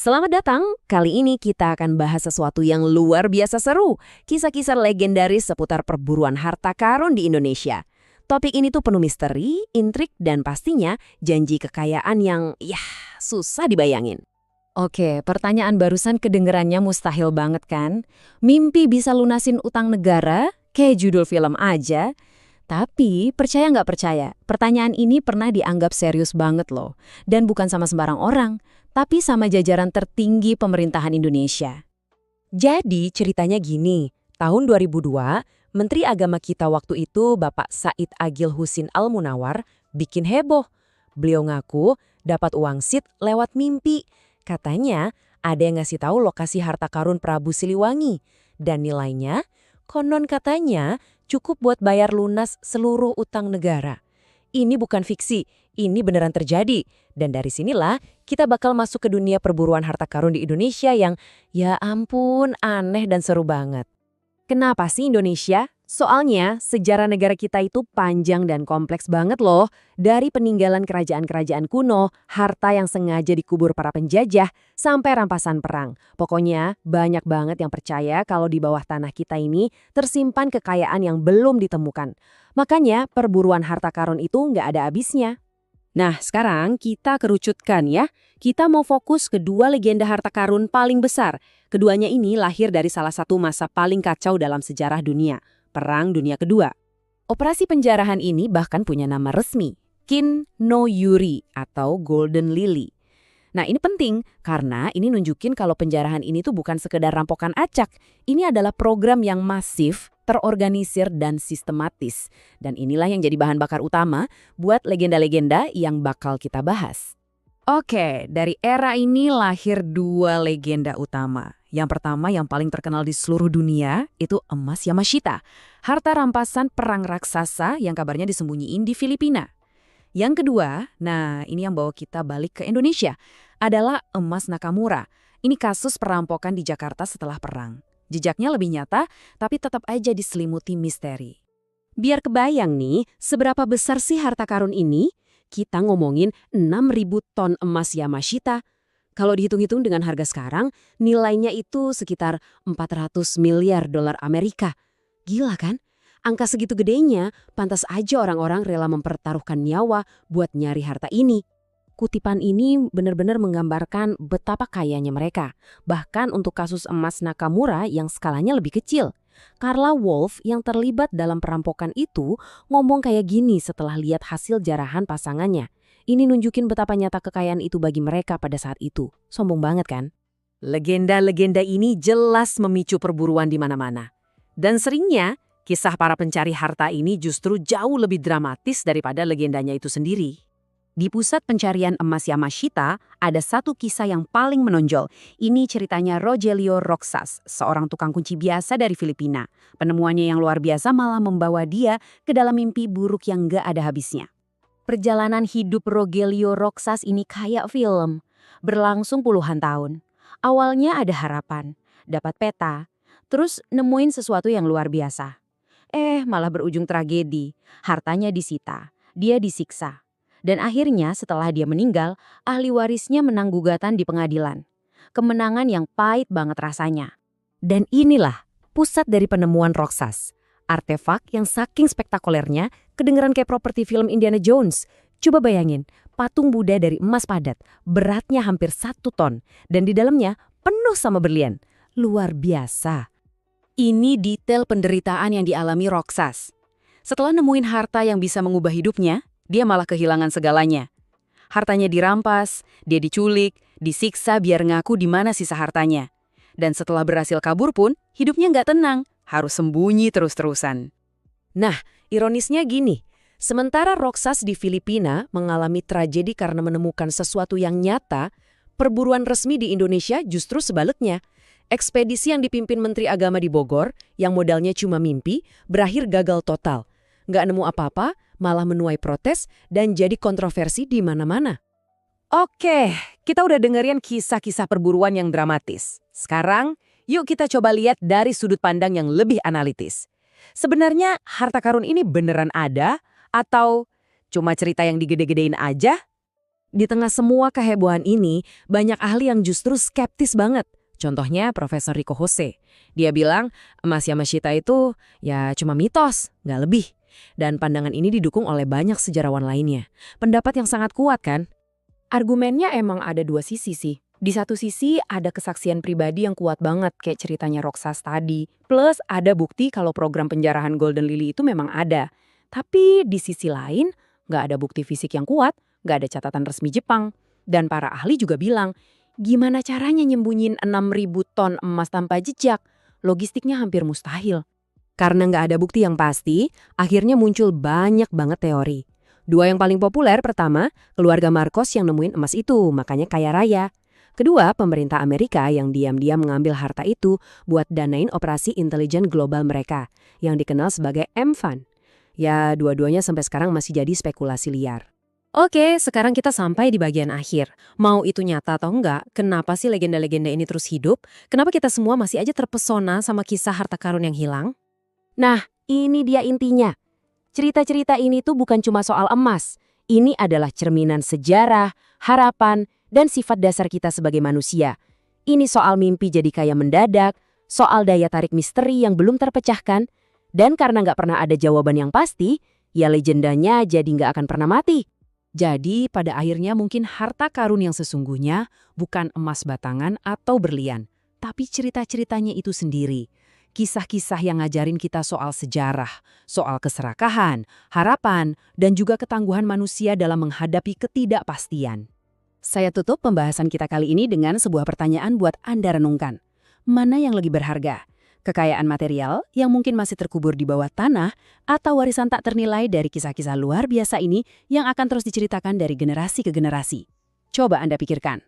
Selamat datang. Kali ini kita akan bahas sesuatu yang luar biasa seru. Kisah-kisah legendaris seputar perburuan harta karun di Indonesia. Topik ini tuh penuh misteri, intrik, dan pastinya janji kekayaan yang, susah dibayangin. Oke, pertanyaan barusan kedengerannya mustahil banget kan? Mimpi bisa lunasin utang negara? Kayak judul film aja. Tapi, percaya nggak percaya, pertanyaan ini pernah dianggap serius banget loh. Dan bukan sama sembarang orang, tapi sama jajaran tertinggi pemerintahan Indonesia. Jadi ceritanya gini, tahun 2002, Menteri Agama kita waktu itu Bapak Said Agil Husin Al-Munawar bikin heboh. Beliau ngaku dapat wangsit lewat mimpi. Katanya ada yang ngasih tahu lokasi harta karun Prabu Siliwangi. Dan nilainya, konon katanya cukup buat bayar lunas seluruh utang negara. Ini bukan fiksi, ini beneran terjadi. Dan dari sinilah kita bakal masuk ke dunia perburuan harta karun di Indonesia yang ya ampun aneh dan seru banget. Kenapa sih Indonesia? Soalnya sejarah negara kita itu panjang dan kompleks banget loh. Dari peninggalan kerajaan-kerajaan kuno, harta yang sengaja dikubur para penjajah, sampai rampasan perang. Pokoknya banyak banget yang percaya kalau di bawah tanah kita ini tersimpan kekayaan yang belum ditemukan. Makanya perburuan harta karun itu nggak ada habisnya. Nah, sekarang kita kerucutkan ya. Kita mau fokus ke dua legenda harta karun paling besar. Keduanya ini lahir dari salah satu masa paling kacau dalam sejarah dunia, Perang Dunia Kedua. Operasi penjarahan ini bahkan punya nama resmi, Kin no Yuri atau Golden Lily. Nah, ini penting karena ini nunjukin kalau penjarahan ini tuh bukan sekedar rampokan acak. Ini adalah program yang masif, terorganisir, dan sistematis. Dan inilah yang jadi bahan bakar utama buat legenda-legenda yang bakal kita bahas. Oke, dari era ini lahir dua legenda utama. Yang pertama yang paling terkenal di seluruh dunia itu emas Yamashita, harta rampasan perang raksasa yang kabarnya disembunyiin di Filipina. Yang kedua, nah ini yang bawa kita balik ke Indonesia, adalah emas Nakamura. Ini kasus perampokan di Jakarta setelah perang. Jejaknya lebih nyata, tapi tetap aja diselimuti misteri. Biar kebayang nih, seberapa besar sih harta karun ini? Kita ngomongin 6.000 ton emas Yamashita. Kalau dihitung-hitung dengan harga sekarang, nilainya itu sekitar 400 miliar dolar Amerika. Gila kan? Angka segitu gedenya, pantas aja orang-orang rela mempertaruhkan nyawa buat nyari harta ini. Kutipan ini benar-benar menggambarkan betapa kayanya mereka. Bahkan untuk kasus emas Nakamura yang skalanya lebih kecil. Carla Wolf yang terlibat dalam perampokan itu ngomong kayak gini setelah lihat hasil jarahan pasangannya. Ini nunjukin betapa nyata kekayaan itu bagi mereka pada saat itu. Sombong banget kan? Legenda-legenda ini jelas memicu perburuan di mana-mana. Dan seringnya, kisah para pencari harta ini justru jauh lebih dramatis daripada legendanya itu sendiri. Di pusat pencarian emas Yamashita, ada satu kisah yang paling menonjol. Ini ceritanya Rogelio Roxas, seorang tukang kunci biasa dari Filipina. Penemuannya yang luar biasa malah membawa dia ke dalam mimpi buruk yang gak ada habisnya. Perjalanan hidup Rogelio Roxas ini kayak film, berlangsung puluhan tahun. Awalnya ada harapan, dapat peta, terus nemuin sesuatu yang luar biasa. Malah berujung tragedi, hartanya disita, dia disiksa. Dan akhirnya setelah dia meninggal, ahli warisnya menang gugatan di pengadilan. Kemenangan yang pahit banget rasanya. Dan inilah pusat dari penemuan Roxas. Artefak yang saking spektakulernya kedengeran kayak properti film Indiana Jones. Coba bayangin, patung Buddha dari emas padat, beratnya hampir 1 ton. Dan di dalamnya penuh sama berlian. Luar biasa. Ini detail penderitaan yang dialami Roxas. Setelah nemuin harta yang bisa mengubah hidupnya, dia malah kehilangan segalanya. Hartanya dirampas, dia diculik, disiksa biar ngaku di mana sisa hartanya. Dan setelah berhasil kabur pun, hidupnya nggak tenang, harus sembunyi terus-terusan. Nah, ironisnya gini, sementara Roxas di Filipina mengalami tragedi karena menemukan sesuatu yang nyata, perburuan resmi di Indonesia justru sebaliknya. Ekspedisi yang dipimpin Menteri Agama di Bogor, yang modalnya cuma mimpi, berakhir gagal total. Nggak nemu apa-apa, malah menuai protes dan jadi kontroversi di mana-mana. Oke, kita udah dengerin kisah-kisah perburuan yang dramatis. Sekarang, yuk kita coba lihat dari sudut pandang yang lebih analitis. Sebenarnya harta karun ini beneran ada atau cuma cerita yang digede-gedein aja? Di tengah semua kehebohan ini, banyak ahli yang justru skeptis banget. Contohnya Profesor Rico Jose. Dia bilang emas Yamashita itu ya cuma mitos, nggak lebih. Dan pandangan ini didukung oleh banyak sejarawan lainnya. Pendapat yang sangat kuat kan? Argumennya emang ada dua sisi sih. Di satu sisi ada kesaksian pribadi yang kuat banget kayak ceritanya Roxas tadi. Plus ada bukti kalau program penjarahan Golden Lily itu memang ada. Tapi di sisi lain nggak ada bukti fisik yang kuat, nggak ada catatan resmi Jepang. Dan para ahli juga bilang, gimana caranya nyembunyiin 6.000 ton emas tanpa jejak? Logistiknya hampir mustahil. Karena nggak ada bukti yang pasti, akhirnya muncul banyak banget teori. Dua yang paling populer, pertama, keluarga Marcos yang nemuin emas itu, makanya kaya raya. Kedua, pemerintah Amerika yang diam-diam mengambil harta itu buat danain operasi intelijen global mereka, yang dikenal sebagai M-Fund. Ya, dua-duanya sampai sekarang masih jadi spekulasi liar. Oke, sekarang kita sampai di bagian akhir. Mau itu nyata atau enggak, kenapa sih legenda-legenda ini terus hidup? Kenapa kita semua masih aja terpesona sama kisah harta karun yang hilang? Nah, ini dia intinya. Cerita-cerita ini tuh bukan cuma soal emas. Ini adalah cerminan sejarah, harapan, dan sifat dasar kita sebagai manusia. Ini soal mimpi jadi kaya mendadak, soal daya tarik misteri yang belum terpecahkan, dan karena nggak pernah ada jawaban yang pasti, ya legendanya jadi nggak akan pernah mati. Jadi pada akhirnya mungkin harta karun yang sesungguhnya bukan emas batangan atau berlian, tapi cerita-ceritanya itu sendiri. Kisah-kisah yang ngajarin kita soal sejarah, soal keserakahan, harapan, dan juga ketangguhan manusia dalam menghadapi ketidakpastian. Saya tutup pembahasan kita kali ini dengan sebuah pertanyaan buat Anda renungkan. Mana yang lebih berharga? Kekayaan material yang mungkin masih terkubur di bawah tanah atau warisan tak ternilai dari kisah-kisah luar biasa ini yang akan terus diceritakan dari generasi ke generasi? Coba Anda pikirkan.